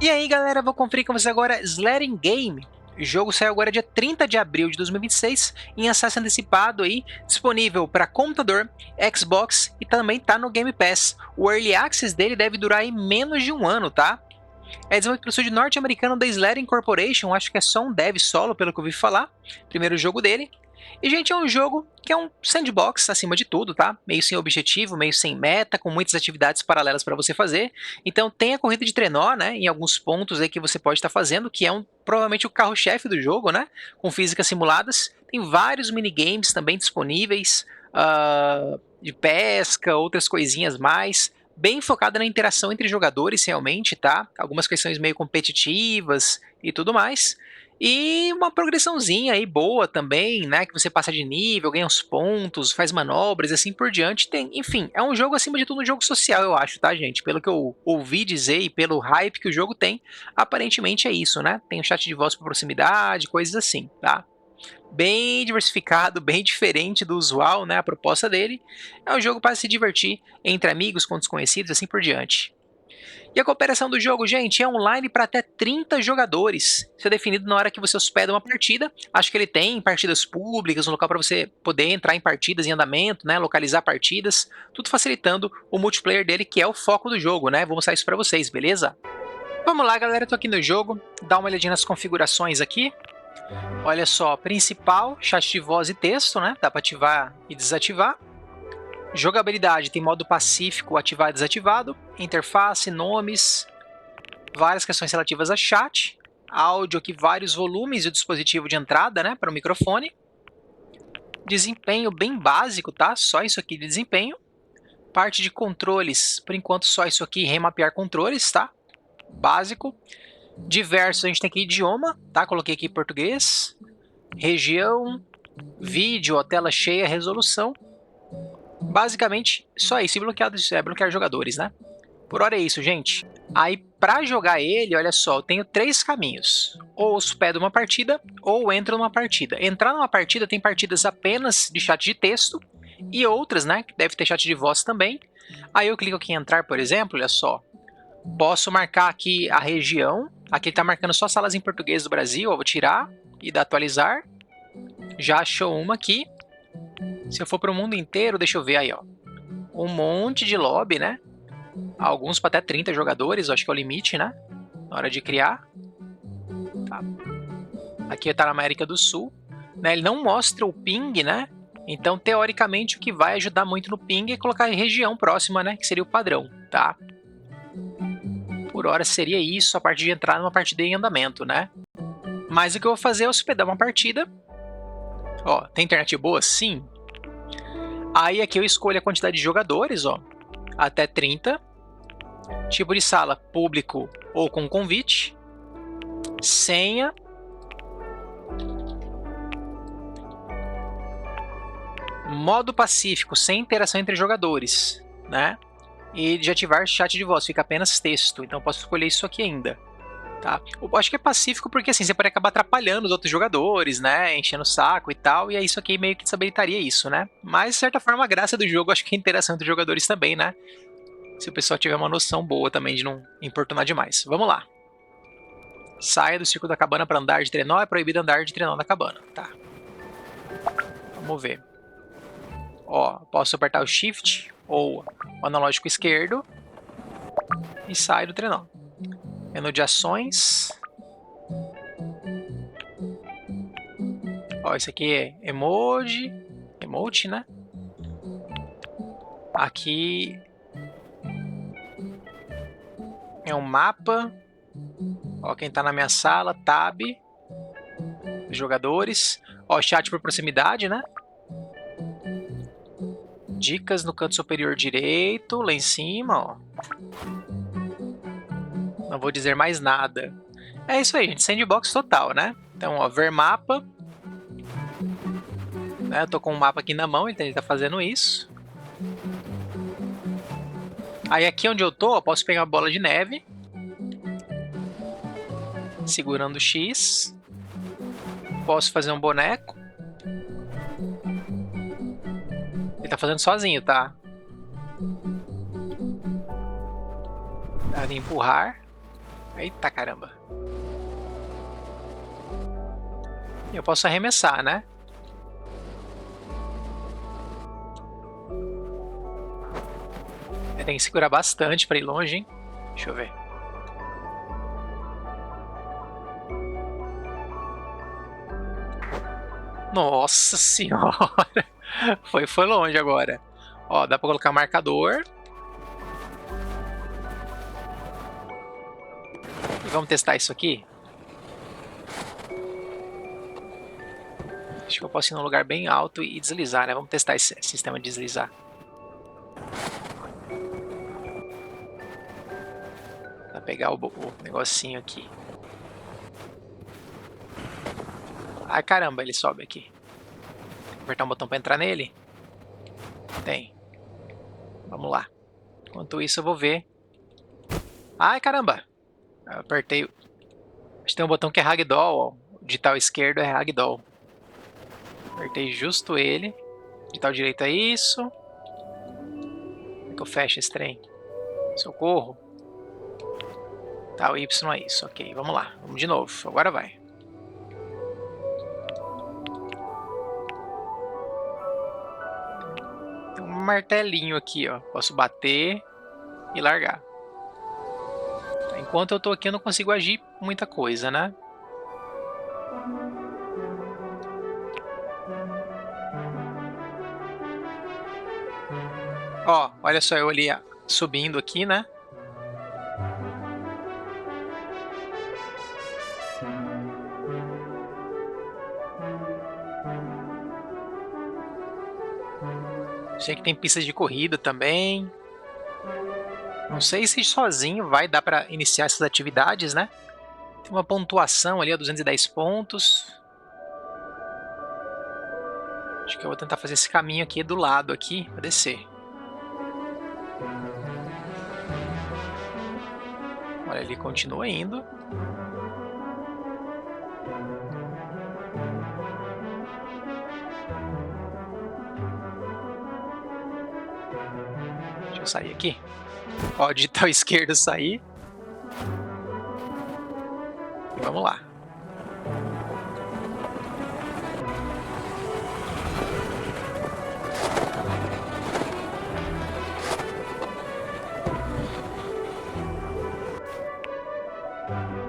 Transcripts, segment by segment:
E aí galera, vou conferir com vocês agora Sledding Game. O jogo saiu agora dia 30 de abril de 2026 em acesso antecipado aí, disponível para computador, Xbox e também tá no Game Pass. O Early Access dele deve durar aí menos de um ano, tá? É desenvolvido pelo estúdio norte-americano da Sledding Corporation, acho que é só um dev solo, pelo que eu ouvi falar. Primeiro jogo dele. E, gente, é um jogo que é um sandbox acima de tudo, tá? Meio sem objetivo, meio sem meta, com muitas atividades paralelas para você fazer. Então tem a corrida de trenó, né? Em alguns pontos aí que você pode estar fazendo, que é provavelmente o carro-chefe do jogo, né? Com físicas simuladas. Tem vários minigames também disponíveis, de pesca, outras coisinhas mais. Bem focada na interação entre jogadores, realmente, tá? Algumas questões meio competitivas e tudo mais. E uma progressãozinha aí boa também, né? Que você passa de nível, ganha uns pontos, faz manobras e assim por diante. Enfim, é um jogo acima de tudo um jogo social, eu acho, tá, gente? Pelo que eu ouvi dizer e pelo hype que o jogo tem, aparentemente é isso, né? Tem um chat de voz por proximidade, coisas assim, tá? Bem diversificado, bem diferente do usual, né? A proposta dele é um jogo para se divertir entre amigos, com desconhecidos, assim por diante. E a cooperação do jogo, gente, é online para até 30 jogadores. Isso é definido na hora que você hospeda uma partida. Acho que ele tem partidas públicas, um local para você poder entrar em partidas em andamento, né, localizar partidas, tudo facilitando o multiplayer dele, que é o foco do jogo, né? Vou mostrar isso para vocês, beleza? Vamos lá, galera, tô aqui no jogo. Dá uma olhadinha nas configurações aqui. Olha só, principal, chat de voz e texto, né? Dá para ativar e desativar. Jogabilidade tem modo pacífico, ativado e desativado, interface, nomes, várias questões relativas a chat, áudio aqui, vários volumes e o dispositivo de entrada, né, para o microfone. Desempenho bem básico, tá? Só isso aqui de desempenho. Parte de controles, por enquanto só isso aqui, remapear controles, tá? Básico. Diversos, a gente tem aqui idioma, tá? Coloquei aqui português. Região, vídeo, a tela cheia, resolução. Basicamente, só isso. E bloquear jogadores, né? Por hora é isso, gente. Aí, pra jogar ele, olha só, eu tenho 3 caminhos. Ou hospedo uma partida, ou entro numa partida. Entrar numa partida, tem partidas apenas de chat de texto, e outras, né, que deve ter chat de voz também. Aí eu clico aqui em entrar, por exemplo, olha só. Posso marcar aqui a região. Aqui ele tá marcando só salas em português do Brasil, eu vou tirar e dar atualizar. Já achou uma aqui. Se eu for para o mundo inteiro, deixa eu ver aí, ó. Um monte de lobby, né? Alguns para até 30 jogadores, acho que é o limite, né? Na hora de criar. Tá. Aqui está na América do Sul. Né? Ele não mostra o ping, né? Então, teoricamente, o que vai ajudar muito no ping é colocar em região próxima, né? Que seria o padrão, tá? Por hora seria isso, a parte de entrar numa partida em andamento, né? Mas o que eu vou fazer é hospedar uma partida. Ó, tem internet boa? Sim. Aí aqui eu escolho a quantidade de jogadores, ó. Até 30. Tipo de sala, público ou com convite. Senha. Modo pacífico, sem interação entre jogadores, né? E de ativar chat de voz, fica apenas texto. Então eu posso escolher isso aqui ainda. Tá? Eu acho que é pacífico porque assim, você pode acabar atrapalhando os outros jogadores, né? Enchendo o saco e tal. E aí isso aqui meio que desabilitaria isso, né? Mas, de certa forma, a graça do jogo, acho que é a interação entre os jogadores também, né? Se o pessoal tiver uma noção boa também de não importunar demais. Vamos lá. Saia do círculo da cabana para andar de trenó. É proibido andar de trenó na cabana. Tá. Vamos ver. Ó, posso apertar o Shift ou o analógico esquerdo e saio do trenó. Menu de ações. Ó, esse aqui é emoji. Emote, né? Aqui é um mapa. Ó, quem tá na minha sala, tab. Jogadores. Ó, chat por proximidade, né? Dicas no canto superior direito, lá em cima, ó. Não vou dizer mais nada. É isso aí, gente. Sandbox total, né? Então, ó, ver mapa. Né, eu tô com um mapa aqui na mão, então ele tá fazendo isso. Aí aqui onde eu tô, eu posso pegar uma bola de neve. Segurando o X. Posso fazer um boneco. Ele tá fazendo sozinho, tá? Dá de empurrar. Eita caramba. Eu posso arremessar, né? Tem que segurar bastante pra ir longe, hein? Deixa eu ver. Nossa senhora! Foi longe agora. Ó, dá pra colocar marcador. E vamos testar isso aqui? Acho que eu posso ir num lugar bem alto e deslizar, né? Vamos testar esse sistema de deslizar. Pra pegar o negocinho aqui. Ai, caramba, ele sobe aqui. Tem que apertar um botão pra entrar nele? Tem. Vamos lá. Enquanto isso, eu vou ver. Ai, caramba! Eu apertei. Acho que tem um botão que é Ragdoll, ó. O digital esquerdo é Ragdoll. Apertei justo ele. Digital direito é isso. Como é que eu fecho esse trem? Socorro. Tá, o Y é isso. Ok, vamos lá. Vamos de novo. Agora vai. Tem um martelinho aqui, ó. Posso bater e largar. Enquanto eu tô aqui, eu não consigo agir muita coisa, né? Ó, olha só eu ali subindo aqui, né? Sei que tem pistas de corrida também. Não sei se sozinho vai dar pra iniciar essas atividades, né? Tem uma pontuação ali, ó, 210 pontos. Acho que eu vou tentar fazer esse caminho aqui do lado aqui, pra descer. Olha, ele continua indo. Deixa eu sair aqui. Ó, digital esquerdo sair. E vamos lá.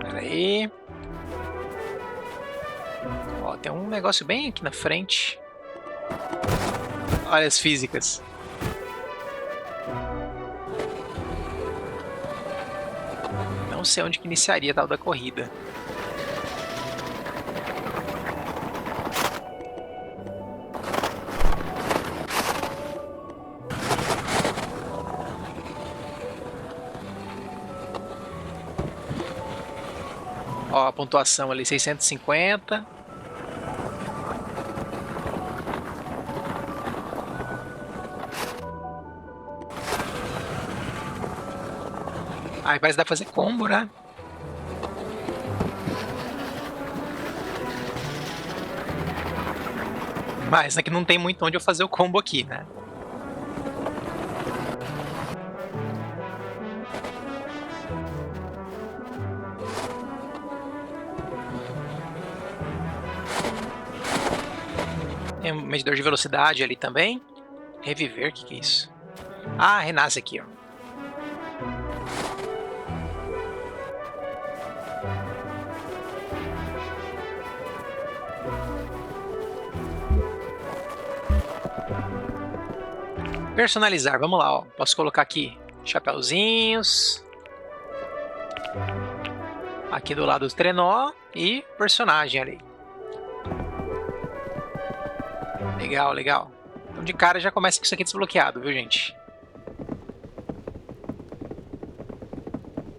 Pera aí. Ó, tem um negócio bem aqui na frente. Olha as físicas. Não sei onde que iniciaria a tal da corrida. Ó, a pontuação ali, 650. Aí parece que dá pra fazer combo, né? Mas aqui não tem muito onde eu fazer o combo aqui, né? Tem um medidor de velocidade ali também. Reviver, o que que é isso? Ah, renasce aqui, ó. Personalizar, vamos lá, ó. Posso colocar aqui chapéuzinhos. Aqui do lado do trenó e personagem ali. Legal, legal. Então de cara já começa com isso aqui desbloqueado, viu, gente?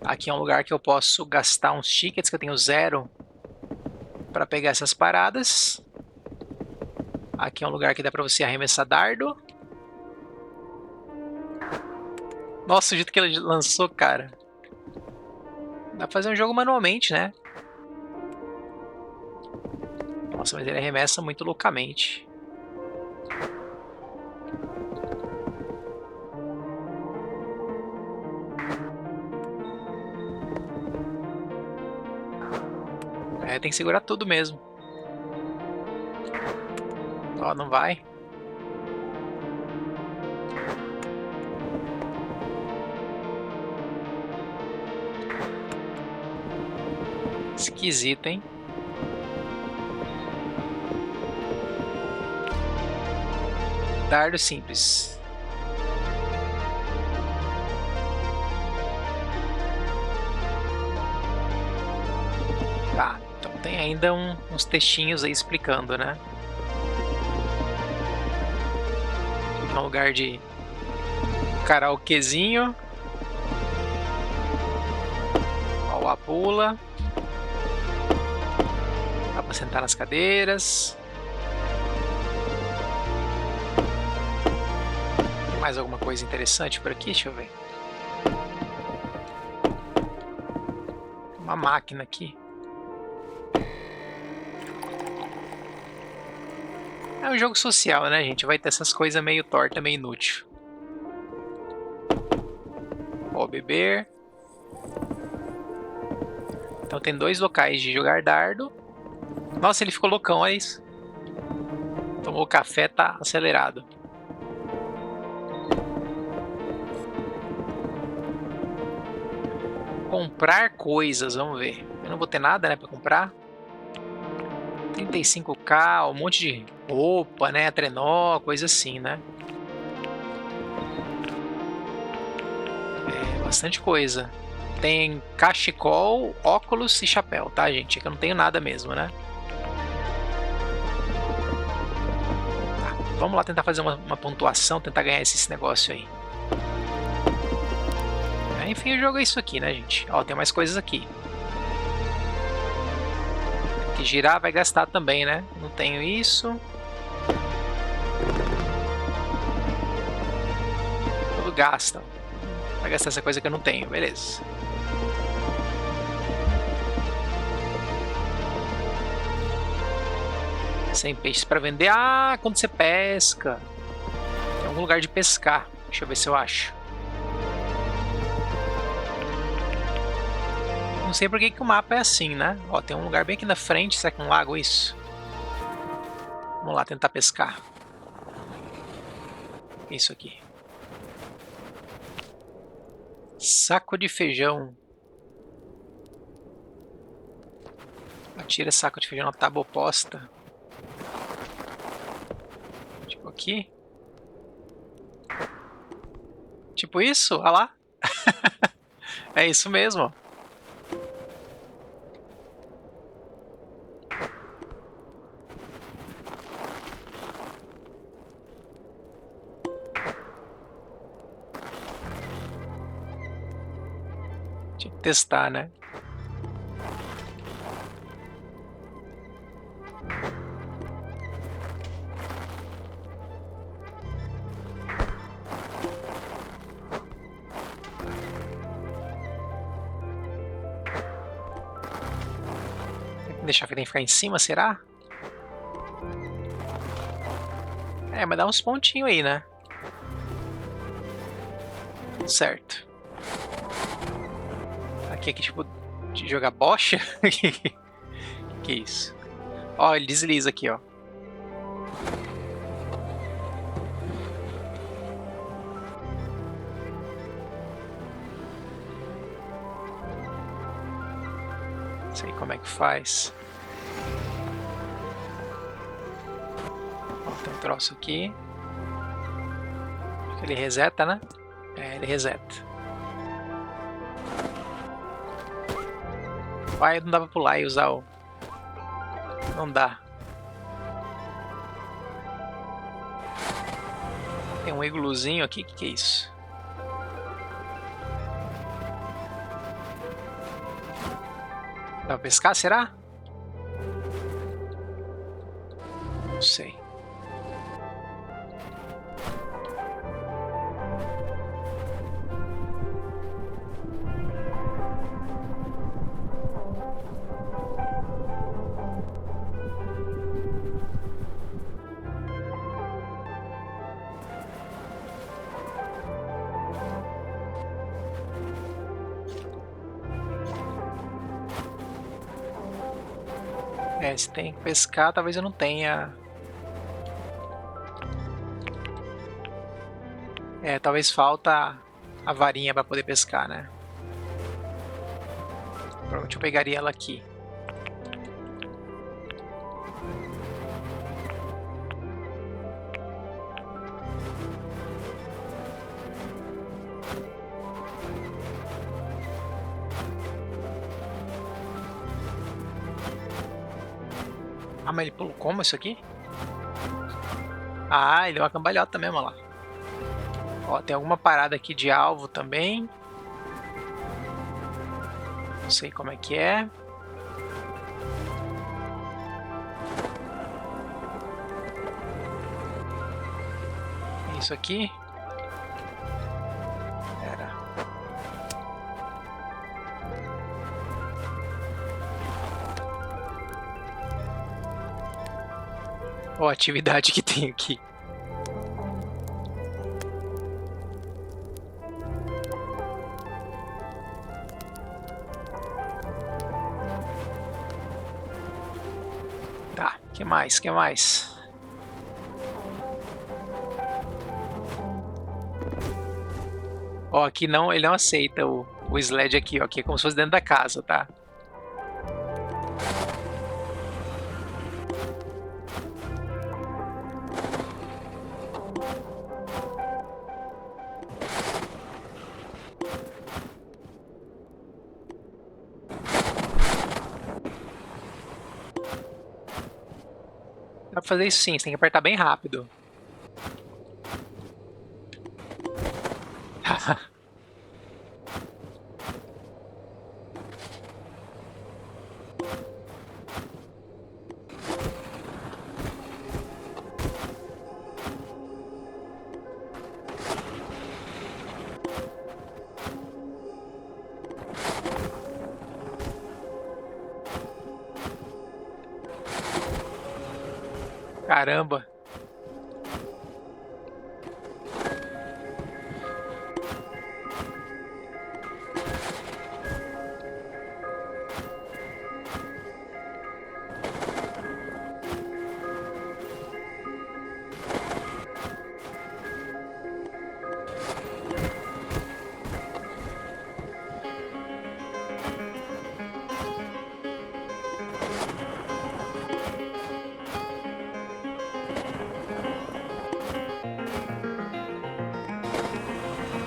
Aqui é um lugar que eu posso gastar uns tickets, que eu tenho 0 para pegar essas paradas. Aqui é um lugar que dá pra você arremessar dardo. Nossa, o jeito que ele lançou, cara. Dá pra fazer um jogo manualmente, né? Nossa, mas ele arremessa muito loucamente. É, tem que segurar tudo mesmo. Ó, não vai. Esquisito, hein? Dardo simples. Tá, então tem ainda uns textinhos aí explicando, né? É um lugar de karaokezinho. Ó, a pula. Dá pra sentar nas cadeiras. Tem mais alguma coisa interessante por aqui? Deixa eu ver. Uma máquina aqui. É um jogo social, né, gente? Vai ter essas coisas meio torta, meio inútil. Ó, beber. Então tem 2 locais de jogar dardo. Nossa, ele ficou loucão, olha isso. Tomou café, tá acelerado. Comprar coisas, vamos ver. Eu não vou ter nada, né, pra comprar. 35k, um monte de roupa, né, trenó, coisa assim, né. É, bastante coisa. Tem cachecol, óculos e chapéu, tá, gente? É que eu não tenho nada mesmo, né. Tá, vamos lá tentar fazer uma pontuação, tentar ganhar esse negócio aí. Enfim, o jogo é isso aqui, né, gente? Ó, tem mais coisas aqui. Que girar vai gastar também, né? Não tenho isso. Tudo gasta. Vai gastar essa coisa que eu não tenho, beleza. Sem peixes para vender. Ah, quando você pesca. Tem algum lugar de pescar. Deixa eu ver se eu acho. Não sei por que o mapa é assim, né? Ó, tem um lugar bem aqui na frente. Será que é um lago isso? Vamos lá tentar pescar. Isso aqui. Saco de feijão. Atira saco de feijão na tábua oposta. Tipo aqui. Tipo isso? Olha lá. É isso mesmo. Tinha que testar, né? Deixar que tem que ficar em cima, será? É, mas dá uns pontinhos aí, né? Certo. Aqui é que tipo de jogar bocha? Que é isso? Ó, ele desliza aqui, ó. Não sei como é que faz. Ó, tem um troço aqui. Ele reseta, né? É, ele reseta. Pai, não dá pra pular e usar o... Não dá. Tem um igluzinho aqui, que é isso? Dá pra pescar, será? Não sei. Se tem que pescar, talvez eu não tenha. Talvez falta a varinha para poder pescar, né? Provavelmente eu pegaria ela aqui. Ah, mas ele pulou como isso aqui? Ah, ele deu uma cambalhota mesmo, olha lá. Ó, tem alguma parada aqui de alvo também. Não sei como é que é. Isso aqui. Pera. Ó, a atividade que tem aqui. Tá, que mais? Que mais? Ó, aqui não, ele não aceita o sled aqui, ó. Aqui é como se fosse dentro da casa, tá? Dá pra fazer isso sim, você tem que apertar bem rápido. Caramba.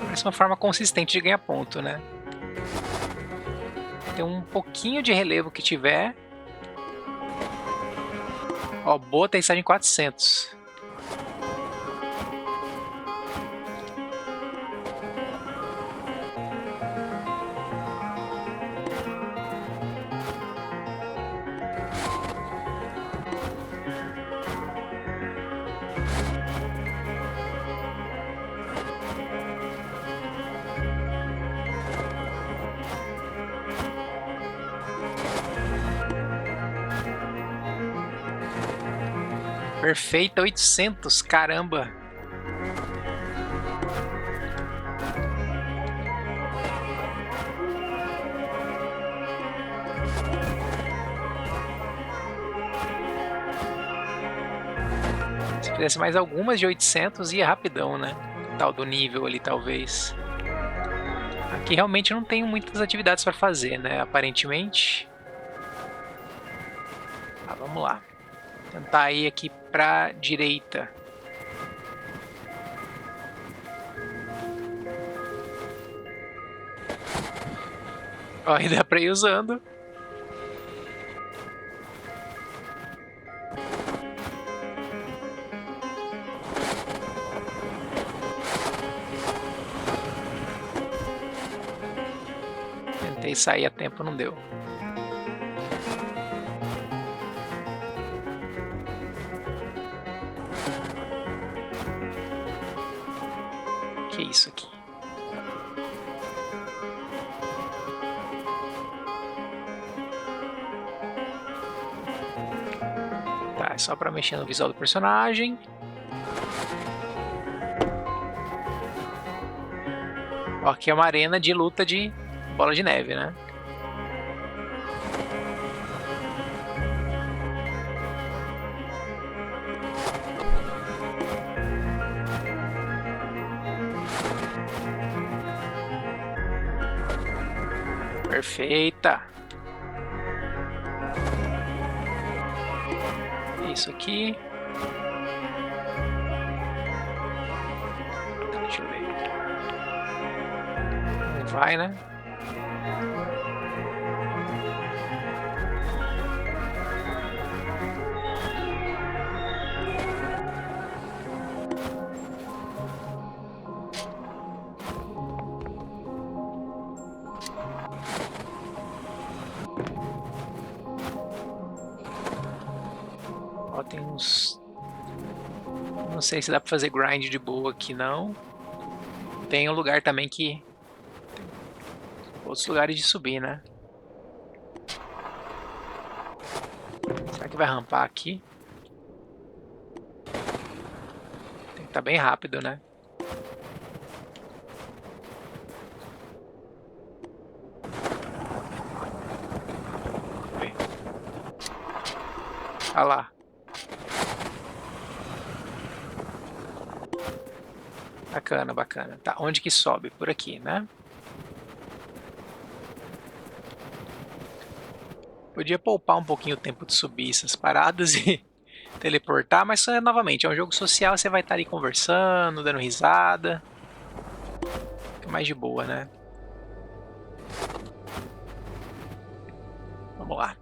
Parece uma forma consistente de ganhar ponto, né? Tem um pouquinho de relevo que tiver. Ó, boa testagem 400. Perfeita, 800, caramba. Se fizesse mais algumas de 800, ia rapidão, né? Tal do nível ali, talvez. Aqui realmente não tenho muitas atividades para fazer, né? Aparentemente. Tá, vamos lá. Tentar ir aqui pra direita. Ó, aí dá pra ir usando. Tentei sair a tempo, não deu. Que isso aqui? Tá, é só pra mexer no visual do personagem. Ó, aqui é uma arena de luta de bola de neve, né? Perfeita. Isso aqui. Deixa eu ver. Não vai, né? Ó, tem uns... Não sei se dá pra fazer grind de boa aqui, não. Tem um lugar também que... Outros lugares de subir, né? Será que vai rampar aqui? Tem que estar bem rápido, né? Olha lá. Bacana, bacana. Tá, onde que sobe? Por aqui, né? Podia poupar um pouquinho o tempo de subir essas paradas e teleportar, mas novamente, é um jogo social, você vai estar ali conversando, dando risada. Fica mais de boa, né? Vamos lá.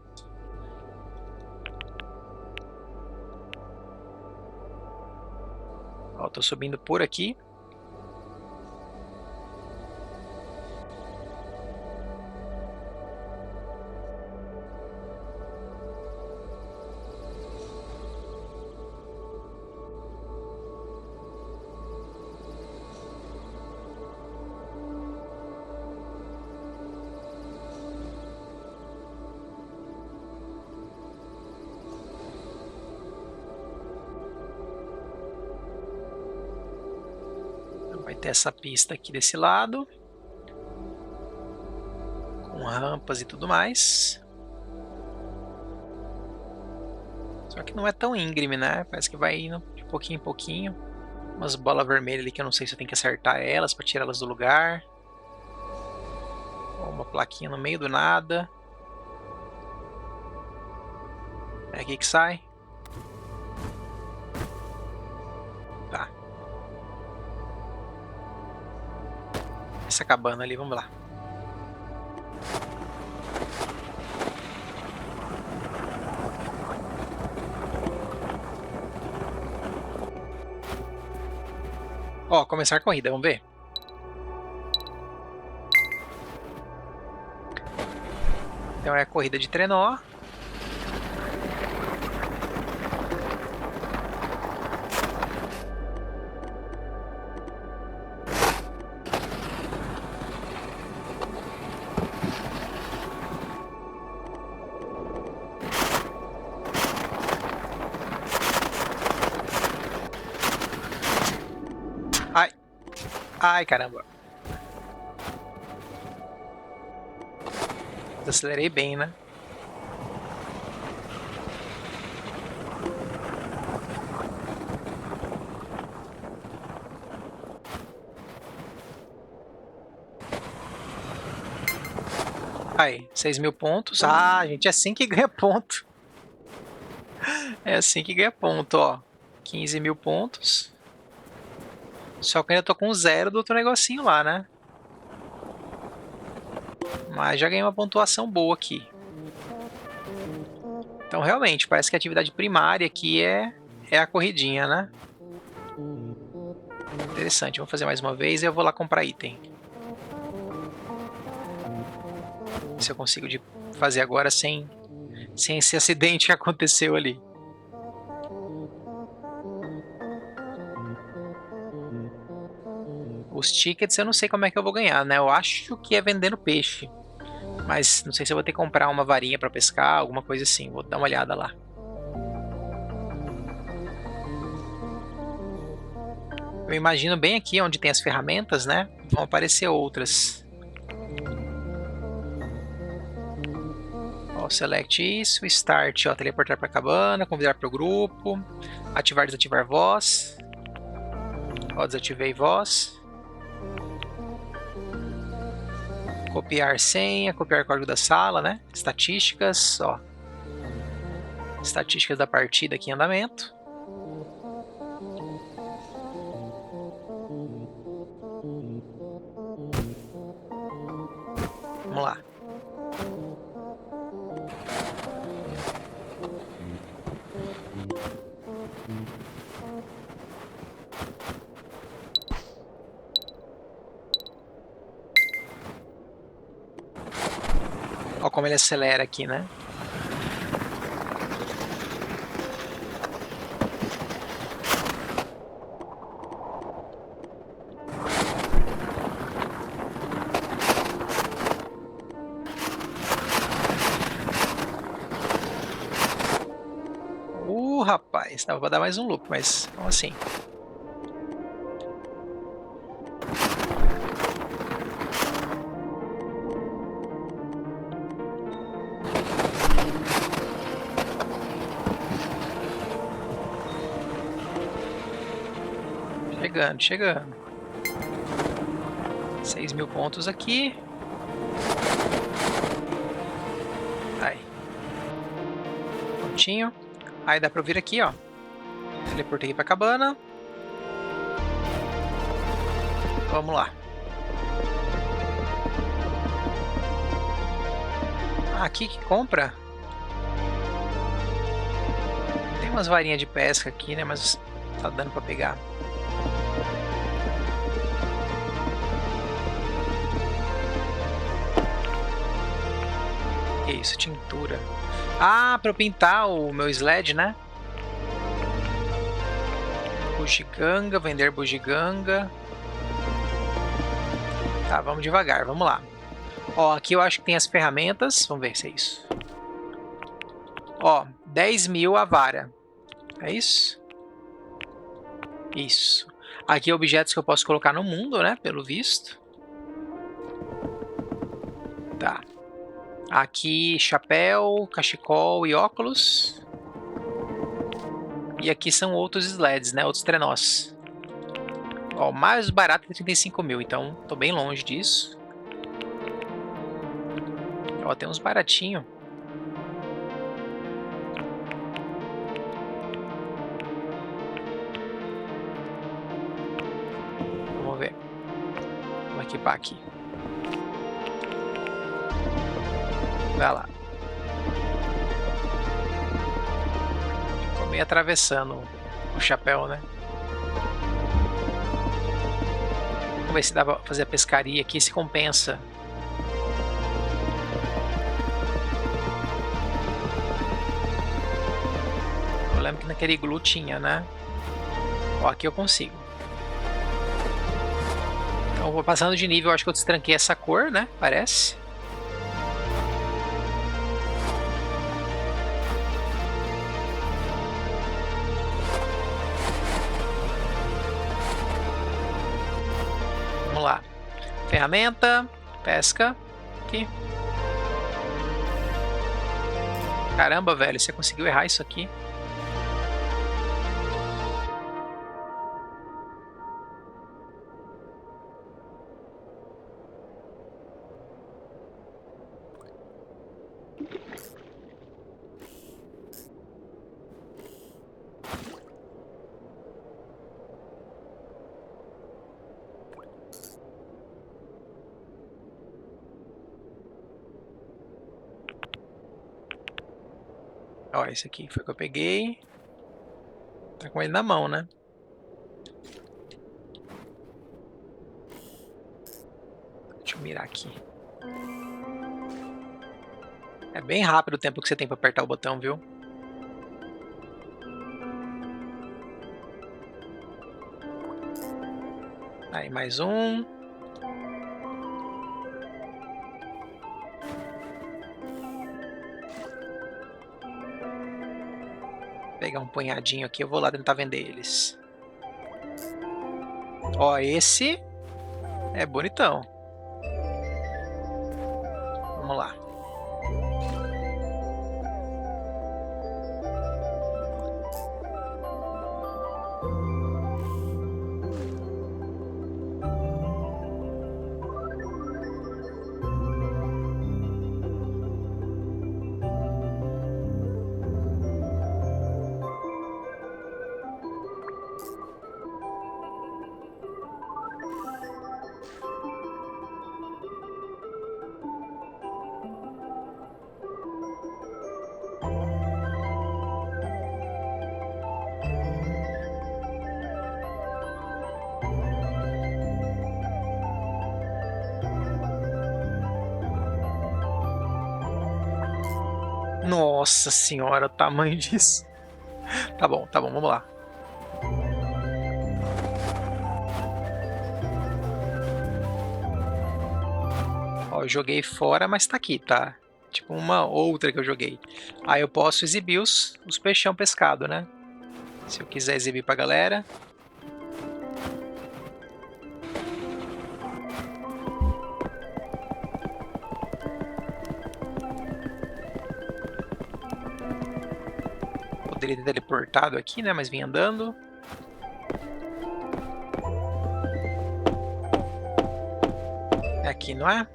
Ó, tô subindo por aqui. Vai ter essa pista aqui desse lado, com rampas e tudo mais. Só que não é tão íngreme, né? Parece que vai indo de pouquinho em pouquinho. Umas bolas vermelhas ali que eu não sei se eu tenho que acertar elas para tirar elas do lugar. Uma plaquinha no meio do nada. É aqui que sai. Tá. Essa cabana ali, vamos lá. Ó, começar a corrida, vamos ver? Então é a corrida de trenó. Ai. Ai, caramba. Acelerei bem, né? Aí, 6.000 pontos. Ah, gente, é assim que ganha ponto. É assim que ganha ponto, ó. 15.000 pontos. Só que eu ainda tô com 0 do outro negocinho lá, né? Mas já ganhei uma pontuação boa aqui. Então, realmente, parece que a atividade primária aqui é a corridinha, né? Interessante, vou fazer mais uma vez e eu vou lá comprar item. Se eu consigo fazer agora sem esse acidente que aconteceu ali. Os tickets eu não sei como é que eu vou ganhar, né? Eu acho que é vendendo peixe. Mas não sei se eu vou ter que comprar uma varinha para pescar, alguma coisa assim. Vou dar uma olhada lá. Eu imagino bem aqui onde tem as ferramentas, né? Vão aparecer outras. Ó, select isso, start, ó, teleportar para a cabana, convidar para o grupo, ativar, desativar voz. Ó, desativei voz. Copiar senha, copiar código da sala, né? Estatísticas, ó. Estatísticas da partida aqui em andamento. Vamos lá. Ó como ele acelera aqui, né? Rapaz, dava pra dar mais um loop, mas como assim? Chegando. 6.000 pontos aqui. Aí. Prontinho. Aí dá pra eu vir aqui, ó. Teleportei pra cabana. Vamos lá. Aqui que compra. Tem umas varinhas de pesca aqui, né? Mas tá dando pra pegar. Que isso? Tintura. Ah, pra eu pintar o meu sled, né? Bugiganga, vender bugiganga. Tá, vamos devagar, vamos lá. Ó, aqui eu acho que tem as ferramentas. Vamos ver se é isso. Ó, 10.000 a vara. É isso? Isso. Aqui objetos que eu posso colocar no mundo, né? Pelo visto. Tá. Aqui chapéu, cachecol e óculos. E aqui são outros sleds, né? Outros trenós. Ó, o mais barato é 35.000, então tô bem longe disso. Ó, tem uns baratinhos. Vamos ver. Vamos equipar aqui. Vai lá. Ficou meio atravessando o chapéu, né? Vamos ver se dá pra fazer a pescaria aqui, se compensa. Eu lembro que naquele iglu tinha, né? Ó, aqui eu consigo. Então eu vou passando de nível, acho que eu destranquei essa cor, né? Parece. Vamos lá. Ferramenta, pesca. Aqui. Caramba, velho, você conseguiu errar isso aqui. Ó, esse aqui foi o que eu peguei. Tá com ele na mão, né? Deixa eu mirar aqui. É bem rápido o tempo que você tem pra apertar o botão, viu? Aí, mais um. Vou pegar um punhadinho aqui, eu vou lá tentar vender eles. Ó, esse é bonitão. Vamos lá. Nossa senhora, o tamanho disso. Tá bom, vamos lá. Ó, eu joguei fora, mas tá aqui, tá? Tipo uma outra que eu joguei. Aí eu posso exibir os peixão pescado, né? Se eu quiser exibir pra galera. Poderia ter teleportado aqui, né? Mas vim andando. É aqui, não é?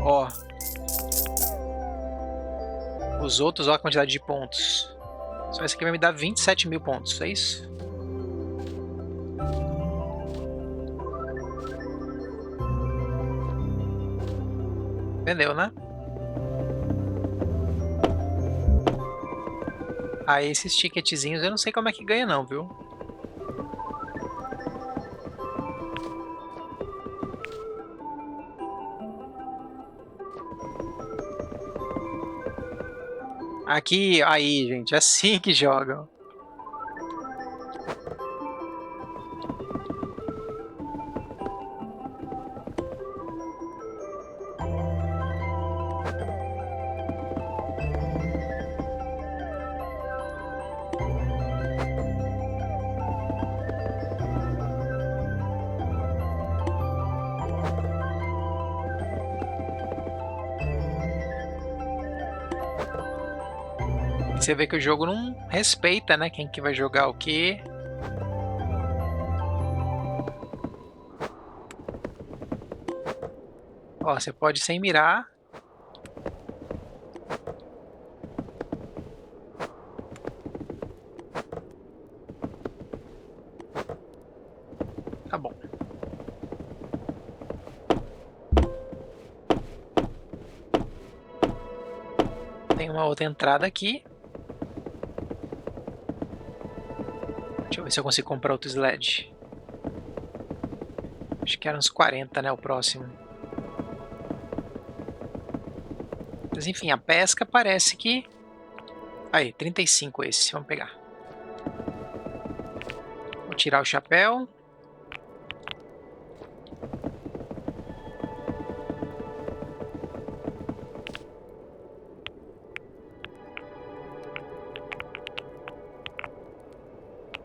Ó. Os outros, ó a quantidade de pontos. Só esse aqui vai me dar 27 mil pontos, é isso? Entendeu, né? Aí esses ticketzinhos eu não sei como é que ganha não, viu? Aqui, aí, gente, é assim que jogam. Você vê que o jogo não respeita, né? Quem que vai jogar o quê. Ó, você pode sem mirar. Tá bom. Tem uma outra entrada aqui. Deixa eu ver se eu consigo comprar outro sled. Acho que eram uns 40, né? O próximo. Mas enfim, a pesca parece que... Aí, 35 esse. Vamos pegar. Vou tirar o chapéu.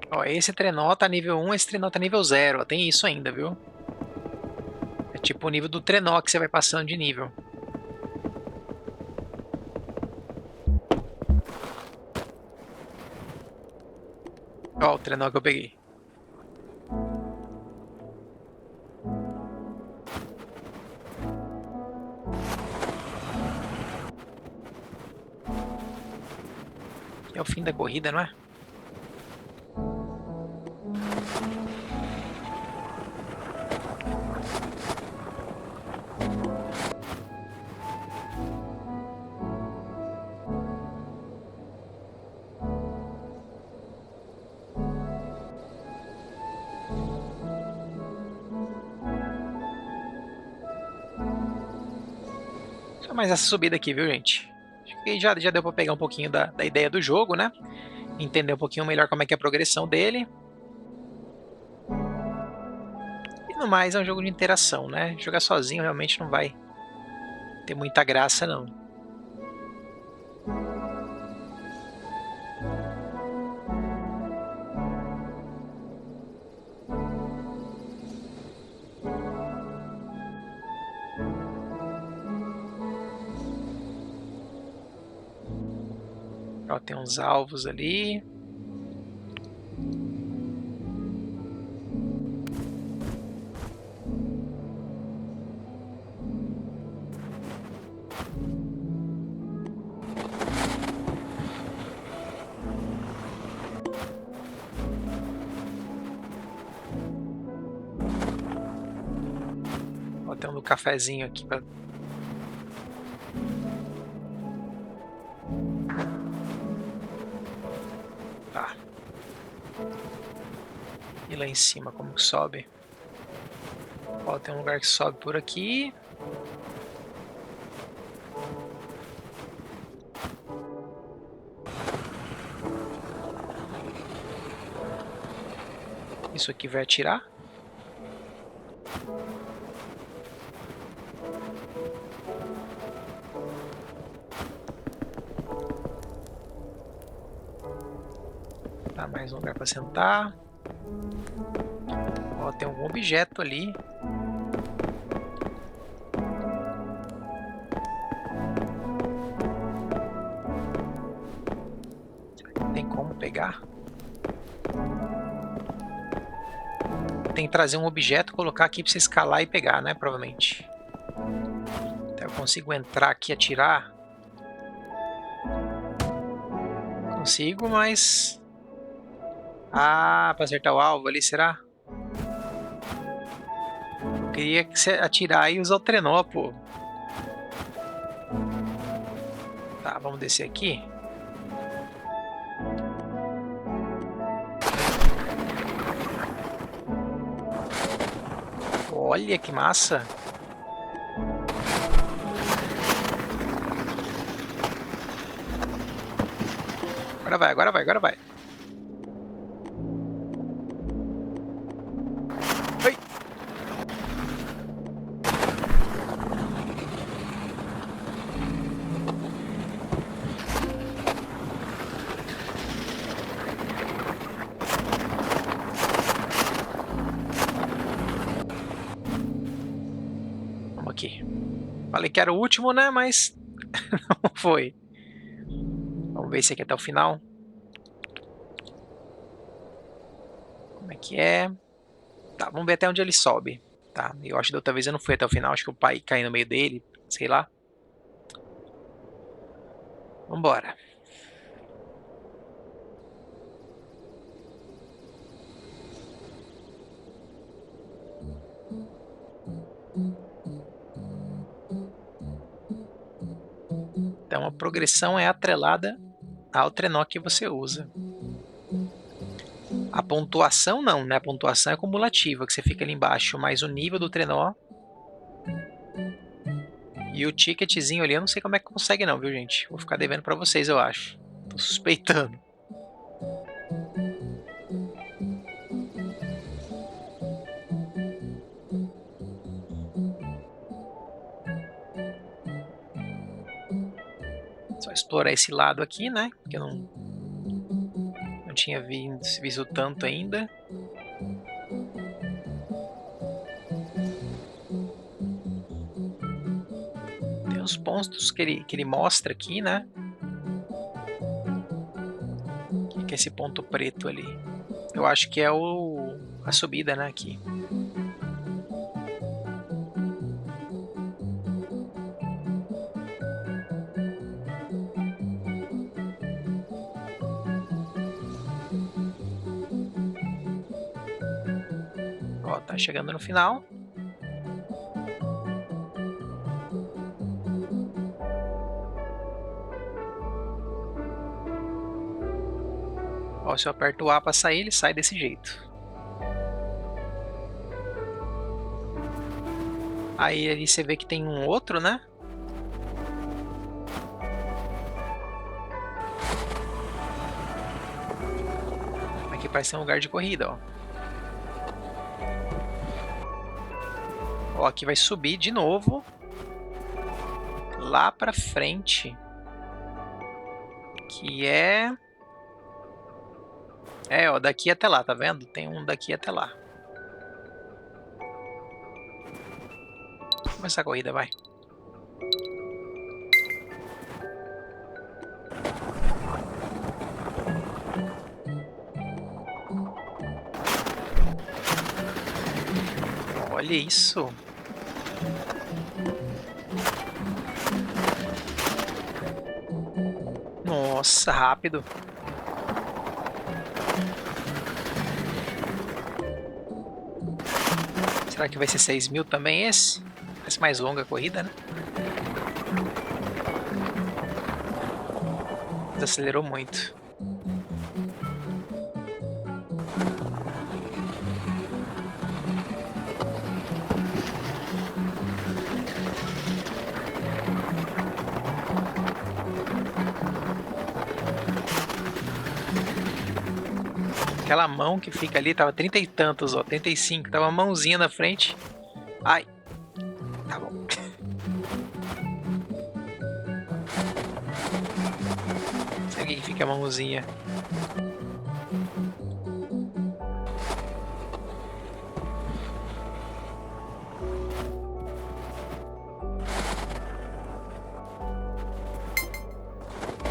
Ó, esse trenó tá nível 1, esse trenó tá nível 0. Ó, tem isso ainda, viu? É tipo o nível do trenó que você vai passando de nível. Ó, o trenó que eu peguei. É o fim da corrida, não é? Só mais essa subida aqui, viu, gente? Acho que já deu pra pegar um pouquinho da ideia do jogo, né? Entender um pouquinho melhor como é que é a progressão dele. E no mais, é um jogo de interação, né? Jogar sozinho realmente não vai ter muita graça, não. Ó, tem uns alvos ali. Ó, tem um cafezinho aqui pra... Tá. E lá em cima, como que sobe? Ó, tem um lugar que sobe por aqui. Isso aqui vai atirar? Tá, mais um lugar para sentar. Ó, tem algum objeto ali. Tem como pegar? Tem que trazer um objeto, colocar aqui para você escalar e pegar, né? Provavelmente. Então eu consigo entrar aqui e atirar. Consigo, mas... Ah, para acertar o alvo ali, será? Eu queria que você atirar e usar o trenó, pô. Tá, vamos descer aqui. Olha que massa! Agora vai, agora vai, agora vai. Ai! Vamos aqui. Falei que era o último, né? Mas não foi. Vamos ver esse aqui até o final. Como é que é? Tá, vamos ver até onde ele sobe. Tá, eu acho que da outra vez eu não fui até o final. Acho que o pai caiu no meio dele. Sei lá. Vambora. Então a progressão é atrelada ao trenó que você usa. A pontuação não, né? A pontuação é cumulativa, que você fica ali embaixo, mas o nível do trenó e o ticketzinho ali, eu não sei como é que consegue não, viu, gente? Vou ficar devendo pra vocês, eu acho. Tô suspeitando. Só explorar esse lado aqui, né? Porque eu não tinha visto tanto ainda. Tem os pontos que ele mostra aqui, né? O que é esse ponto preto ali? Eu acho que é a subida, né? Aqui. Ó, tá chegando no final. Ó, se eu aperto o A para sair, ele sai desse jeito. Aí ali você vê que tem um outro, né? Aqui parece ser um lugar de corrida, ó. Ó, aqui vai subir de novo. Lá pra frente. Que é... É, ó, daqui até lá, tá vendo? Tem um daqui até lá. Vamos começar a corrida, vai. Olha isso. Nossa, rápido. Será que vai ser 6.000 também esse? Parece mais longa a corrida, né? Acelerou muito. Aquela mão que fica ali, tava 30 e tantos, ó, 35. Tava uma mãozinha na frente. Ai. Tá bom. Sei o que fica a mãozinha.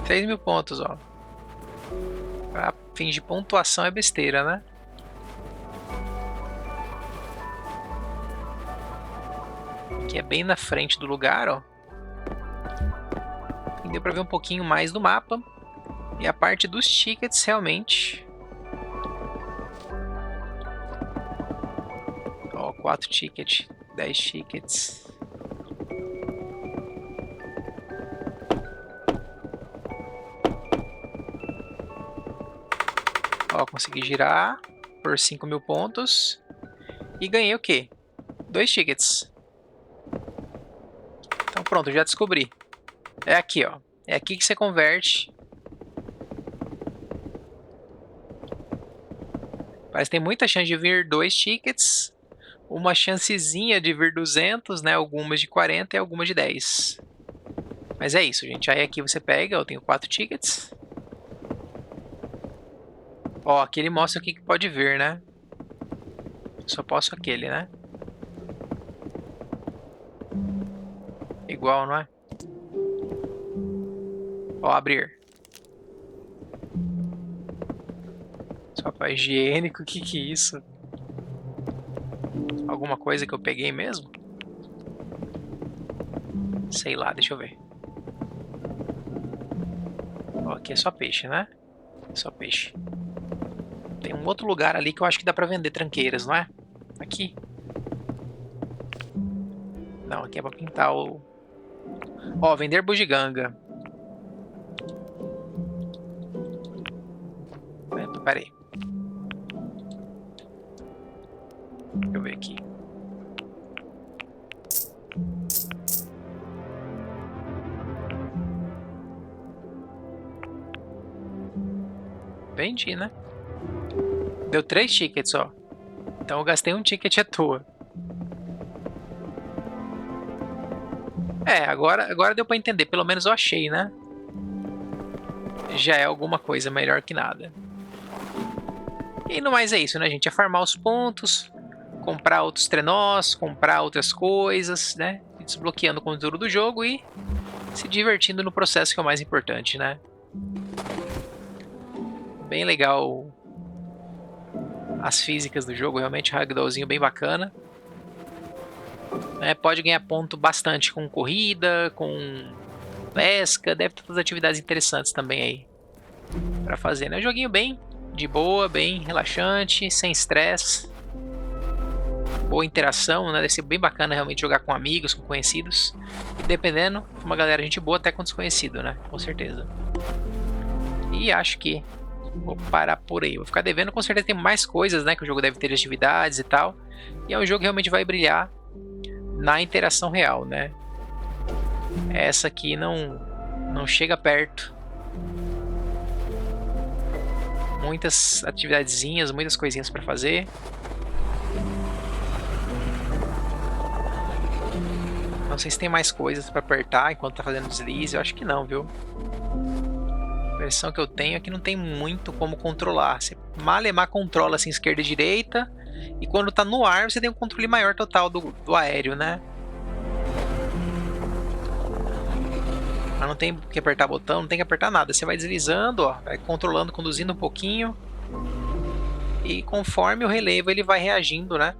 $3.000 pontos, ó. Pra fins de pontuação é besteira, né? Aqui é bem na frente do lugar, ó. E deu pra ver um pouquinho mais do mapa. E a parte dos tickets, realmente. Ó, 4 tickets, 10 tickets. Ó, consegui girar por 5.000 pontos. E ganhei o quê? 2 tickets. Então pronto, já descobri. É aqui, ó. É aqui que você converte. Parece que tem muita chance de vir 2 tickets. Uma chancezinha de vir 200, né? Algumas de 40 e algumas de 10. Mas é isso, gente. Aí aqui você pega, eu tenho 4 tickets. Ó, aqui ele mostra o que pode vir, né? Só posso aquele, né? Igual, não é? Ó, abrir. Só papel higiênico, o que é isso? Alguma coisa que eu peguei mesmo? Sei lá, deixa eu ver. Ó, aqui é só peixe, né? Só peixe. Tem um outro lugar ali que eu acho que dá pra vender tranqueiras, não é? Aqui? Não, aqui é pra pintar o... Ó, vender bugiganga. Pera aí. Deixa eu ver aqui. Vendi, né? Deu 3 tickets, ó. Então eu gastei um ticket à toa. É, agora deu pra entender. Pelo menos eu achei, né? Já é alguma coisa melhor que nada. E no mais é isso, né, gente? É farmar os pontos, comprar outros trenós, comprar outras coisas, né? Desbloqueando o conteúdo do jogo e se divertindo no processo, que é o mais importante, né? Bem legal as físicas do jogo, realmente ragdollzinho bem bacana. Pode ganhar ponto bastante com corrida, com pesca, deve ter todas as atividades interessantes também aí pra fazer, né? Joguinho bem de boa, bem relaxante, sem estresse. Boa interação, né? Deve ser bem bacana realmente jogar com amigos, com conhecidos. E dependendo, uma galera gente boa até com desconhecido, né? Com certeza. E acho que vou parar por aí. Vou ficar devendo, com certeza tem mais coisas, né? Que o jogo deve ter atividades e tal. E é um jogo que realmente vai brilhar na interação real, né? Essa aqui não chega perto. Muitas atividadezinhas, muitas coisinhas para fazer. Não sei se tem mais coisas para apertar enquanto tá fazendo deslize. Eu acho que não, viu? A impressão que eu tenho é que não tem muito como controlar. Você malemar controla assim esquerda e direita. E quando tá no ar, você tem um controle maior total do aéreo, né? Mas não tem que apertar botão, não tem que apertar nada. Você vai deslizando, ó, vai controlando, conduzindo um pouquinho. E conforme o relevo ele vai reagindo, né?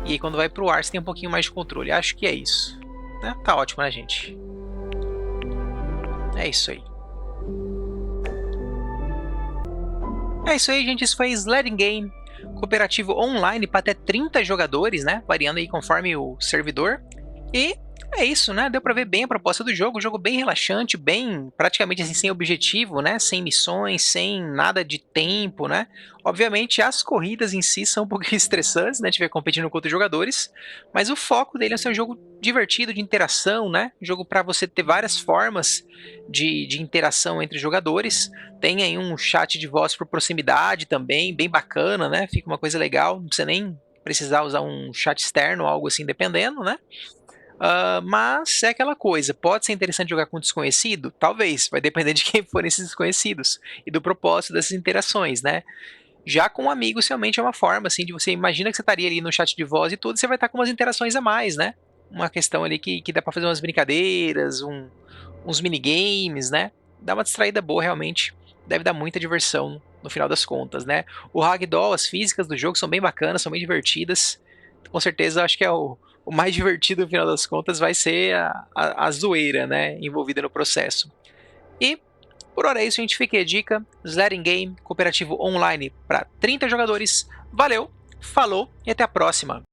E aí quando vai pro ar você tem um pouquinho mais de controle. Acho que é isso. Né? Tá ótimo, né, gente? É isso aí. É isso aí, gente. Isso foi Sledding Game. Cooperativo online para até 30 jogadores, né? Variando aí conforme o servidor. E É isso, né, deu pra ver bem a proposta do jogo, um jogo bem relaxante, bem praticamente, assim, sem objetivo, né, sem missões, sem nada de tempo, né. Obviamente as corridas em si são um pouquinho estressantes, né, tiver competindo com outros jogadores, mas o foco dele é ser um jogo divertido, de interação, né, um jogo para você ter várias formas de interação entre jogadores. Tem aí um chat de voz por proximidade também, bem bacana, né, fica uma coisa legal, não precisa nem precisar usar um chat externo ou algo assim, dependendo, né. Mas é aquela coisa, pode ser interessante jogar com desconhecido? Talvez, vai depender de quem forem esses desconhecidos e do propósito dessas interações, né. Já com amigos, realmente é uma forma, assim, de você imagina que você estaria ali no chat de voz e tudo, você vai estar com umas interações a mais, né. Uma questão ali que dá pra fazer umas brincadeiras, uns minigames, né. Dá uma distraída boa realmente, deve dar muita diversão no final das contas, né. O ragdoll, as físicas do jogo são bem bacanas, são bem divertidas. Com certeza acho que é o mais divertido no final das contas vai ser a zoeira, né, envolvida no processo. E por hora é isso, a gente fica aí a dica, Sledding Game, cooperativo online para 30 jogadores. Valeu, falou e até a próxima!